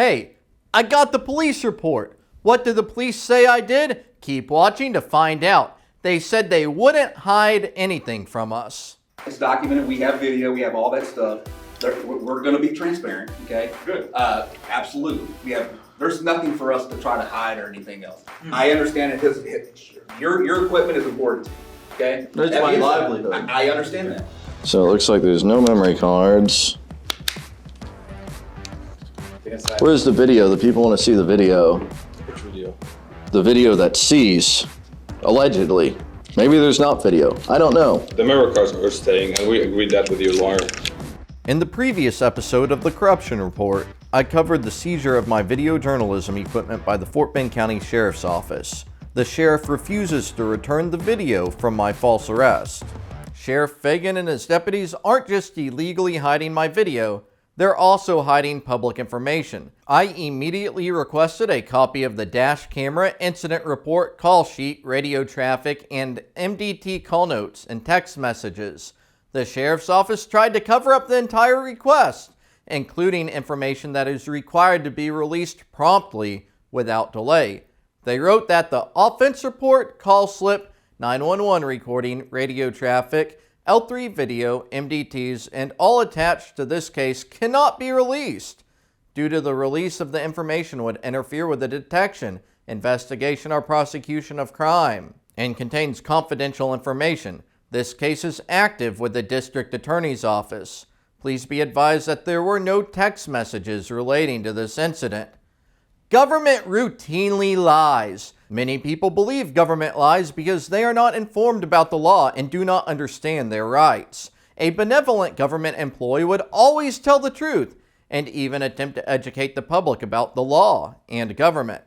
Hey, I got the police report. What did the police say I did? Keep watching to find out. They said they wouldn't hide anything from us. It's documented. We have video. We have all that stuff. We're going to be transparent. Okay. Good. Absolutely. There's nothing for us to try to hide or anything else. I understand that your equipment is important to you. Okay. That's my livelihood. I understand that. So it looks like there's no memory cards. Where's the video? The people want to see the video. Which video? The video that sees, allegedly. Maybe there's not video. I don't know. The memory cards are staying, and we agreed that with your lawyer. In the previous episode of the Corruption Report, I covered the seizure of my video journalism equipment by the Fort Bend County Sheriff's Office. The sheriff refuses to return the video from my false arrest. Sheriff Fagan and his deputies aren't just illegally hiding my video, they're also hiding public information. I immediately requested a copy of the dash camera, incident report, call sheet, radio traffic, and MDT call notes and text messages. The sheriff's office tried to cover up the entire request, including information that is required to be released promptly without delay. They wrote that the offense report, call slip, 911 recording, radio traffic, L3 video, MDTs, and all attached to this case cannot be released due to the release of the information would interfere with the detection, investigation, or prosecution of crime and contains confidential information. This case is active with the district attorney's office. Please be advised that there were no text messages relating to this incident. Government routinely lies. Many people believe government lies because they are not informed about the law and do not understand their rights. A benevolent government employee would always tell the truth and even attempt to educate the public about the law and government.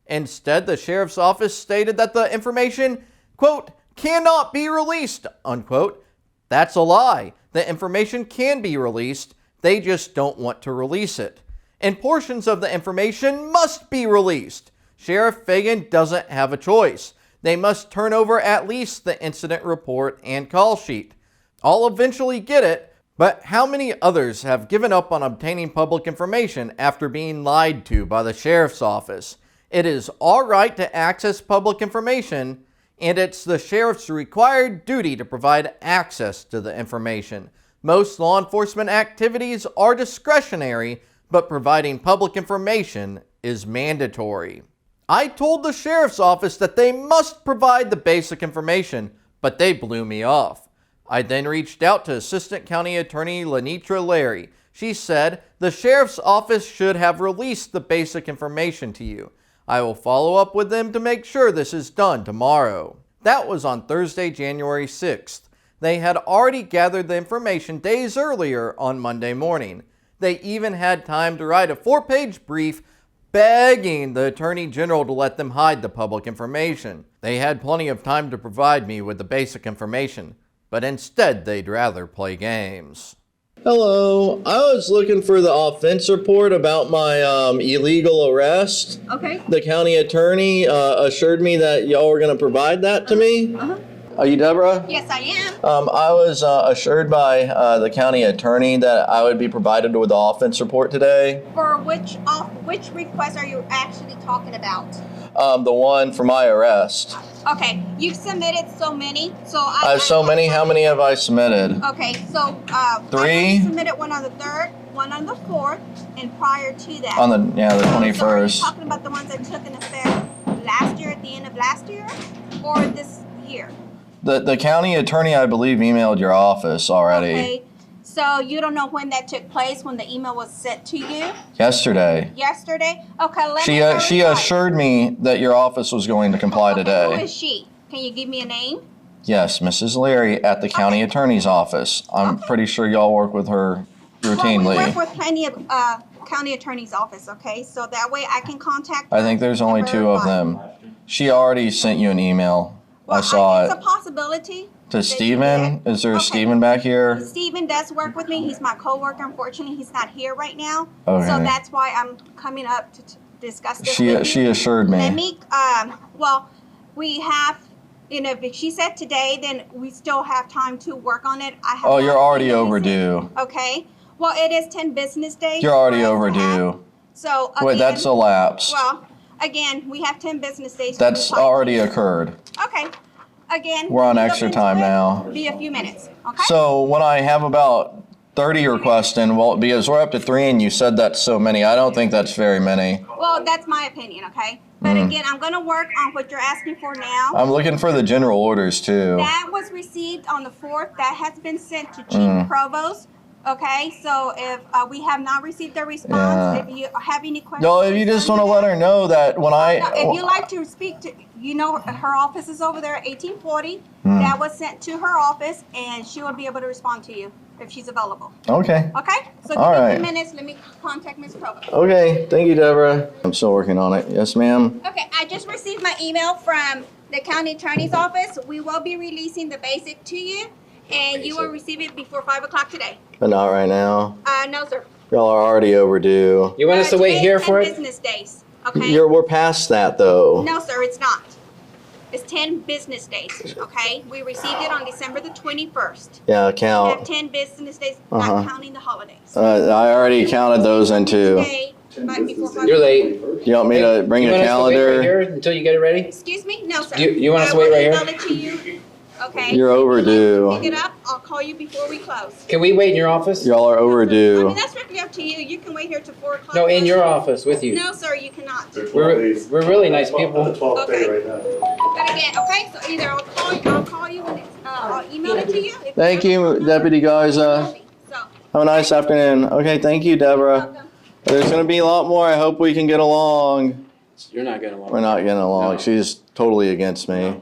Instead, the sheriff's office stated that the information, quote, cannot be released, unquote. That's a lie. The information can be released. They just don't want to release it. And portions of the information must be released. Sheriff Fagan doesn't have a choice. They must turn over at least the incident report and call sheet. I'll eventually get it, but how many others have given up on obtaining public information after being lied to by the sheriff's office? It is all right to access public information, and it's the sheriff's required duty to provide access to the information. Most law enforcement activities are discretionary, but providing public information is mandatory. I told the sheriff's office that they must provide the basic information, but they blew me off. I then reached out to Assistant County Attorney Lenitra Larry. She said, the sheriff's office should have released the basic information to you. I will follow up with them to make sure this is done tomorrow. That was on Thursday, January 6th. They had already gathered the information days earlier on Monday morning. They even had time to write a 4-page brief begging the Attorney General to let them hide the public information. They had plenty of time to provide me with the basic information, but instead they'd rather play games. Hello, I was looking for the offense report about my illegal arrest. Okay. The county attorney assured me that y'all were going to provide that to me. Are you Deborah? Yes, I am. I was assured by the county attorney that I would be provided with the offense report today. For which request are you actually talking about? The one for my arrest. Okay, you've submitted so many, so I have so many. How many have I submitted? Okay, so 3. I submitted one on the 3rd, one on the 4th, and prior to that. On the 21st. So are you talking about the ones I took in effect last year, at the end of last year, or this year? The county attorney, I believe, emailed your office already. Okay, so you don't know when that took place, when the email was sent to you? Yesterday. Yesterday? Okay, She assured me that your office was going to comply today. Who is she? Can you give me a name? Yes, Mrs. Leary at the county attorney's office. I'm pretty sure y'all work with her routinely. Well, we work with plenty of county attorney's office, okay? So that way I can contact her. I think there's only 2 of them. She already sent you an email. Well, I saw it's it. a possibility. To Steven? Is there a Steven back here? Steven does work with me. He's my coworker. Unfortunately, he's not here right now. Okay. So that's why I'm coming up to discuss this with you. She assured me. Let me, well, we have, if she said today, then we still have time to work on it. You're already overdue. Okay. Well, it is 10 business days. You're already overdue. So Wait, again, that's a lapse. well, again, we have 10 business days. to That's reply. already occurred. Okay. Again, We're on look extra into time it. now. Be a few minutes. Okay. So when I have about 30 requests in, well, because we're up to 3 and you said that's so many, I don't think that's very many. Well, that's my opinion. Okay. But again, I'm going to work on what you're asking for now. I'm looking for the general orders too. That was received on the 4th. That has been sent to Chief Provost. Okay, so if we have not received a response, if you have any questions. No, if you just want to let her know that when If you'd like to speak to, her office is over there at 1840. That was sent to her office, and she will be able to respond to you if she's available. Okay. Okay? So give All me a right. few minutes. Let me contact Ms. Provost. Okay, thank you, Deborah. I'm still working on it. Yes, ma'am. Okay, I just received my email from the county attorney's office. We will be releasing the basic to you, and you will receive it before 5 o'clock today. But not right now. No, sir. Y'all are already overdue. You want us to wait here Today's for 10 it? business days, okay? We're past that though. No, sir, it's not. It's 10 business days, okay? We received it on December the 21st. Yeah, We have count. 10 business days, Uh-huh. not counting the holidays. I already counted those in too. Today, but before 5 You're late. You want me to bring You a want us to wait right calendar? here until you get it ready? Excuse me? No, sir. You want us to I wait will right here? email it to you, okay? You're overdue. Pick it up, I'll call you before we close. Can we wait in your office? Y'all are I overdue. mean, that's strictly up to you. You can wait here till 4 o'clock. No, in your office with you. No, sir, you cannot. We're really nice people. The 12th day Okay. right now. But again, okay, so either I'll call you when it's, I'll email it to you. If Thank you, Deputy Garza. So, Have a nice afternoon. Okay, thank you, Deborah. welcome. There's gonna be a lot more. I hope we can get along. You're not getting We're along. not getting along. No. She's totally against me.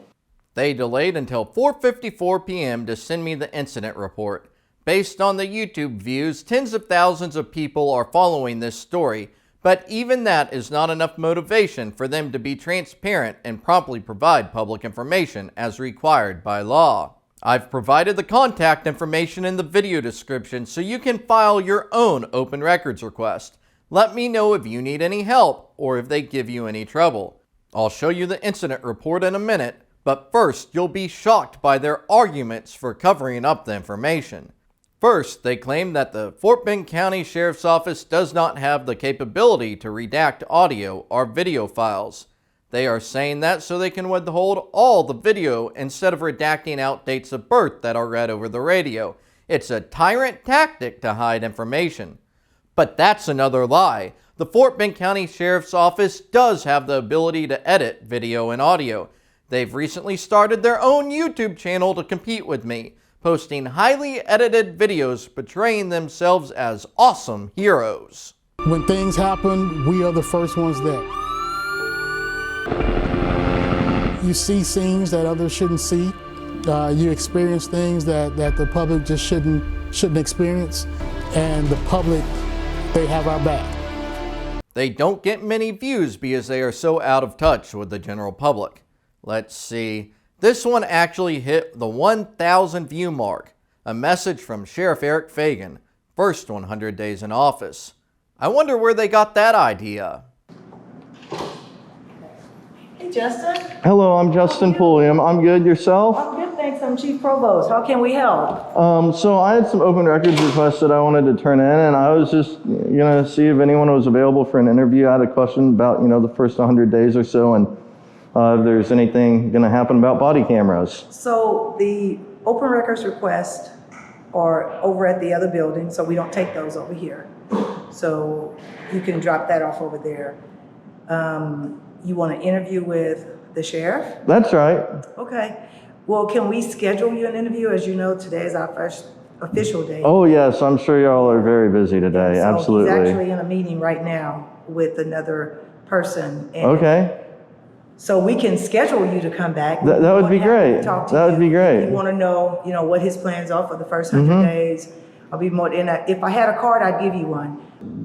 They delayed until 4:54 p.m. to send me the incident report. Based on the YouTube views, tens of thousands of people are following this story, but even that is not enough motivation for them to be transparent and promptly provide public information as required by law. I've provided the contact information in the video description so you can file your own open records request. Let me know if you need any help or if they give you any trouble. I'll show you the incident report in a minute, but first you'll be shocked by their arguments for covering up the information. First, they claim that the Fort Bend County Sheriff's Office does not have the capability to redact audio or video files. They are saying that so they can withhold all the video instead of redacting out dates of birth that are read over the radio. It's a tyrant tactic to hide information. But that's another lie. The Fort Bend County Sheriff's Office does have the ability to edit video and audio. They've recently started their own YouTube channel to compete with me, posting highly edited videos portraying themselves as awesome heroes. When things happen, we are the first ones there. You see scenes that others shouldn't see. You experience things that the public just shouldn't experience. And the public, they have our back. They don't get many views because they are so out of touch with the general public. Let's see. This one actually hit the 1,000 view mark. A message from Sheriff Eric Fagan, first 100 days in office. I wonder where they got that idea. Hey, Justin. Hello, I'm Justin Pulliam. I'm good. Yourself? I'm good, thanks. I'm Chief Provost. How can we help? So I had some open records requests that I wanted to turn in, and I was just gonna see if anyone was available for an interview. I had a question about the first 100 days or so, and if there's anything gonna happen about body cameras. So the open records requests are over at the other building, so we don't take those over here. So you can drop that off over there. You want to interview with the sheriff? That's right. Okay. Well, can we schedule you an interview? As you know, today is our first official day. Oh yes, I'm sure y'all are very busy today. So Absolutely. he's actually in a meeting right now with another person. And Okay. so we can schedule you to come back. That would be We're happy to great. talk to That would you. be great. If you want to know, what his plans are for the first 100 days, I'll be more. And if I had a card, I'd give you one.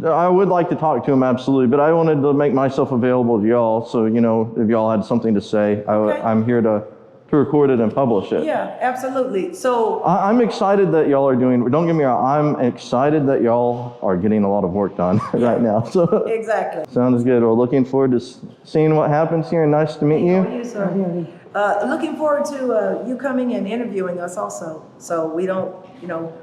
I would like to talk to him, absolutely, but I wanted to make myself available to y'all, so if y'all had something to say, Okay. I'm here to record it and publish it. Yeah, absolutely. So I'm excited that y'all are doing. Don't get me wrong. I'm excited that y'all are getting a lot of work done right now. So exactly. sounds good. Well, looking forward to seeing what happens here. Nice to meet How are you. you, sir? Looking forward to you coming and interviewing us also. So we don't,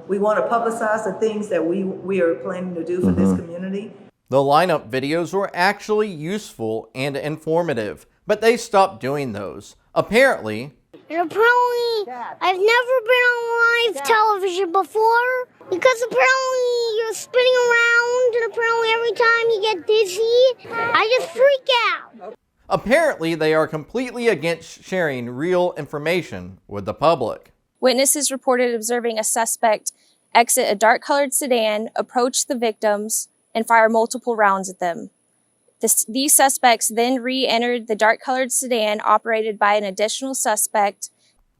we want to publicize the things that we are planning to do for this community. The lineup videos were actually useful and informative, but they stopped doing those. Apparently, I've never been on live television before because apparently you're spinning around and apparently every time you get dizzy, I just freak out. apparently they are completely against sharing real information with the public. Witnesses reported observing a suspect exit a dark-colored sedan, approach the victims, and fire multiple rounds at them. These suspects then re-entered the dark-colored sedan operated by an additional suspect.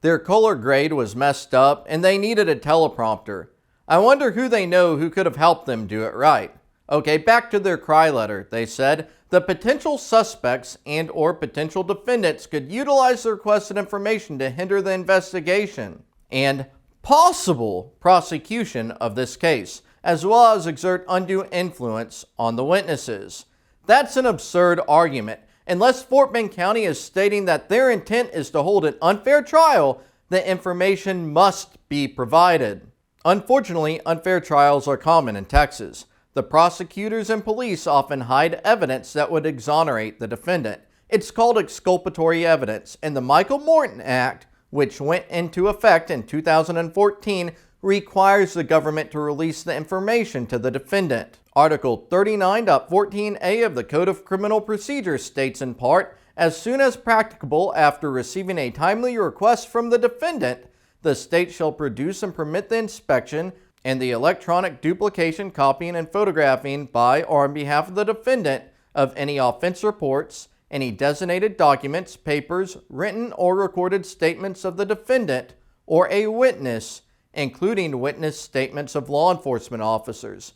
Their color grade was messed up and they needed a teleprompter. I wonder who they know who could have helped them do it right. Okay, back to their cry letter. They said the potential suspects and or potential defendants could utilize the requested information to hinder the investigation and possible prosecution of this case, as well as exert undue influence on the witnesses. That's an absurd argument. Unless Fort Bend County is stating that their intent is to hold an unfair trial, the information must be provided. Unfortunately, unfair trials are common in Texas. The prosecutors and police often hide evidence that would exonerate the defendant. It's called exculpatory evidence, and the Michael Morton Act, which went into effect in 2014, requires the government to release the information to the defendant. Article 39.14a of the Code of Criminal Procedure states in part, as soon as practicable after receiving a timely request from the defendant, the state shall produce and permit the inspection and the electronic duplication, copying, and photographing by or on behalf of the defendant of any offense reports, any designated documents, papers, written or recorded statements of the defendant or a witness, including witness statements of law enforcement officers.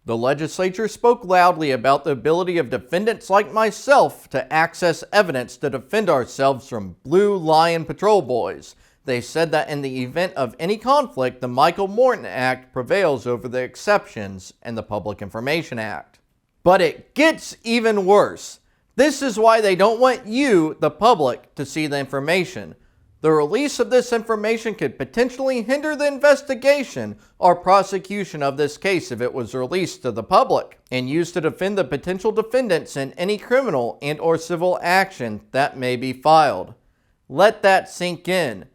The legislature spoke loudly about the ability of defendants like myself to access evidence to defend ourselves from Blue Lion Patrol boys. They said that in the event of any conflict, the Michael Morton Act prevails over the exceptions in the Public Information Act. But it gets even worse. This is why they don't want you, the public, to see the information. The release of this information could potentially hinder the investigation or prosecution of this case if it was released to the public and used to defend the potential defendants in any criminal and or civil action that may be filed. Let that sink in.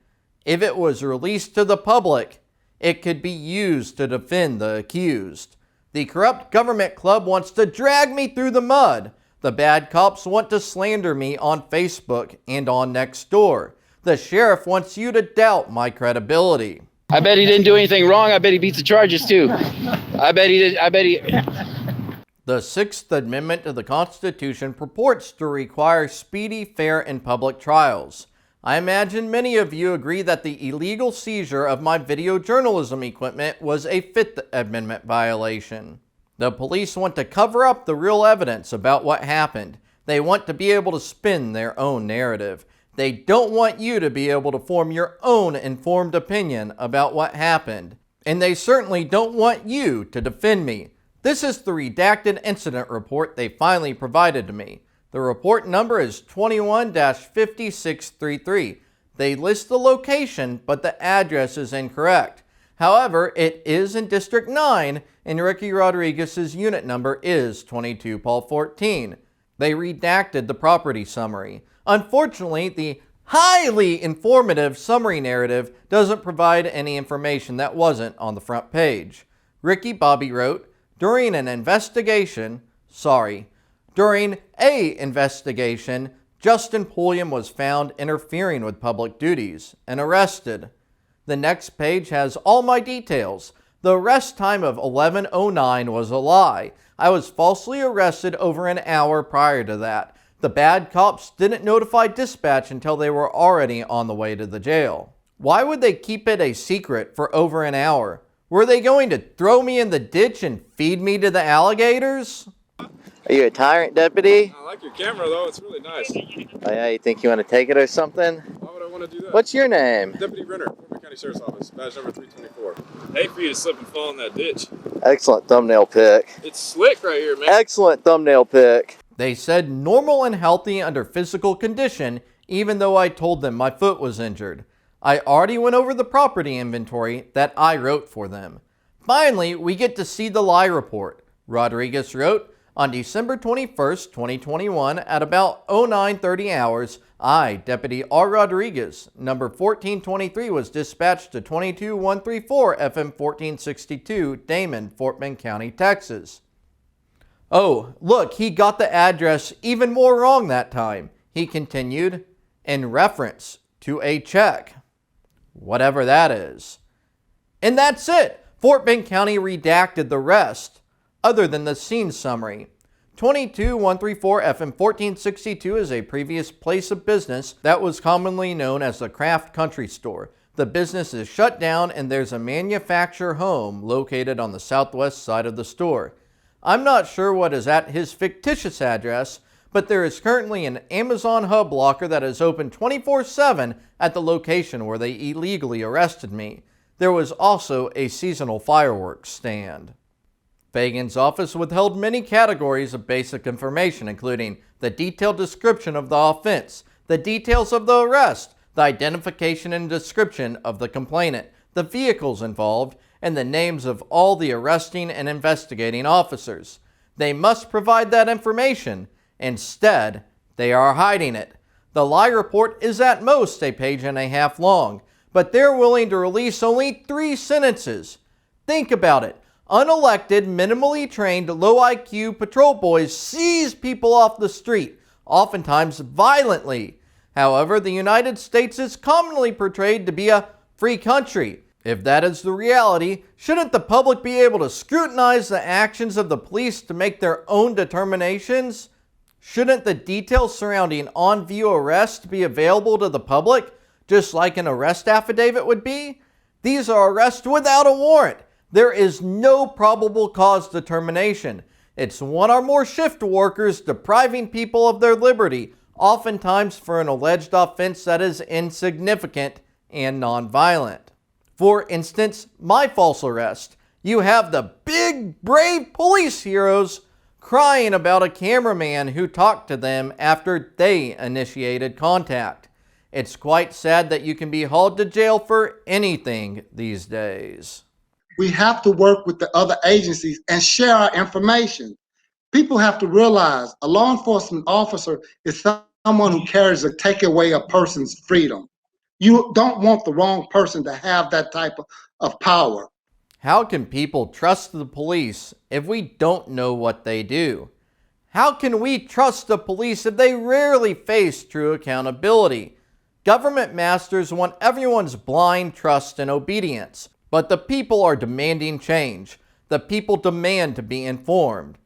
If it was released to the public, it could be used to defend the accused. The corrupt government club wants to drag me through the mud. The bad cops want to slander me on Facebook and on Nextdoor. The sheriff wants you to doubt my credibility. I bet he didn't do anything wrong. I bet he beats the charges too. I bet he did. The Sixth Amendment to the Constitution purports to require speedy, fair, and public trials. I imagine many of you agree that the illegal seizure of my video journalism equipment was a Fifth Amendment violation. The police want to cover up the real evidence about what happened. They want to be able to spin their own narrative. They don't want you to be able to form your own informed opinion about what happened. And they certainly don't want you to defend me. This is the redacted incident report they finally provided to me. The report number is 21-5633. They list the location, but the address is incorrect. However, it is in District 9, and Ricky Rodriguez's unit number is 22 Paul 14. They redacted the property summary. Unfortunately, the highly informative summary narrative doesn't provide any information that wasn't on the front page. Ricky Bobby wrote, during a investigation, Justin Pulliam was found interfering with public duties and arrested. The next page has all my details. The arrest time of 11:09 was a lie. I was falsely arrested over an hour prior to that. The bad cops didn't notify dispatch until they were already on the way to the jail. Why would they keep it a secret for over an hour? Were they going to throw me in the ditch and feed me to the alligators? Are you a tyrant deputy? I like your camera though, it's really nice. Oh yeah, you think you want to take it or something? Why would I want to do that? What's your name? Deputy Renner, Fort Bend County Sheriff's Office, badge number 324. Hate for you to slip and fall in that ditch. Excellent thumbnail pic. It's slick right here, man. Excellent thumbnail pic. They said normal and healthy under physical condition, even though I told them my foot was injured. I already went over the property inventory that I wrote for them. Finally, we get to see the lie report. Rodriguez wrote, On December 21st, 2021, at about 0930 hours, I, Deputy R. Rodriguez, number 1423, was dispatched to 22134 FM 1462, Damon, Fort Bend County, Texas. Oh, look, he got the address even more wrong that time, he continued, in reference to a check. Whatever that is. And that's it! Fort Bend County redacted the rest, other than the scene summary. 22134 FM 1462 is a previous place of business that was commonly known as the Craft Country Store. The business is shut down and there's a manufacturer home located on the southwest side of the store. I'm not sure what is at his fictitious address, but there is currently an Amazon hub locker that is open 24/7 at the location where they illegally arrested me. There was also a seasonal fireworks stand. Fagan's office withheld many categories of basic information, including the detailed description of the offense, the details of the arrest, the identification and description of the complainant, the vehicles involved, and the names of all the arresting and investigating officers. They must provide that information. Instead, they are hiding it. The lie report is at most a page and a half long, but they're willing to release only 3 sentences. Think about it. Unelected, minimally trained, low IQ patrol boys seize people off the street, oftentimes violently. However, the United States is commonly portrayed to be a free country. If that is the reality, shouldn't the public be able to scrutinize the actions of the police to make their own determinations? Shouldn't the details surrounding on-view arrest be available to the public, just like an arrest affidavit would be? These are arrests without a warrant. There is no probable cause determination. It's one or more shift workers depriving people of their liberty, oftentimes for an alleged offense that is insignificant and nonviolent. For instance, my false arrest. You have the big, brave police heroes crying about a cameraman who talked to them after they initiated contact. It's quite sad that you can be hauled to jail for anything these days. We have to work with the other agencies and share our information. People have to realize a law enforcement officer is someone who carries to take away a person's freedom. You don't want the wrong person to have that type of power. How can people trust the police if we don't know what they do? How can we trust the police if they rarely face true accountability? Government masters want everyone's blind trust and obedience. But the people are demanding change. The people demand to be informed.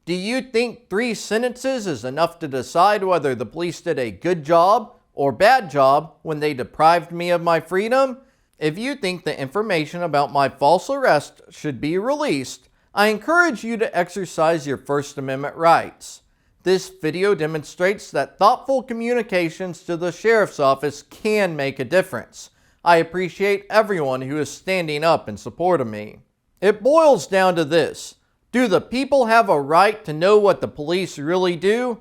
Do you think 3 sentences is enough to decide whether the police did a good job or bad job when they deprived me of my freedom? If you think the information about my false arrest should be released, I encourage you to exercise your First Amendment rights. This video demonstrates that thoughtful communications to the Sheriff's Office can make a difference. I appreciate everyone who is standing up in support of me. It boils down to this. Do the people have a right to know what the police really do?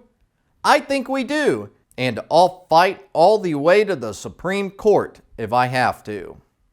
I think we do, and I'll fight all the way to the Supreme Court if I have to.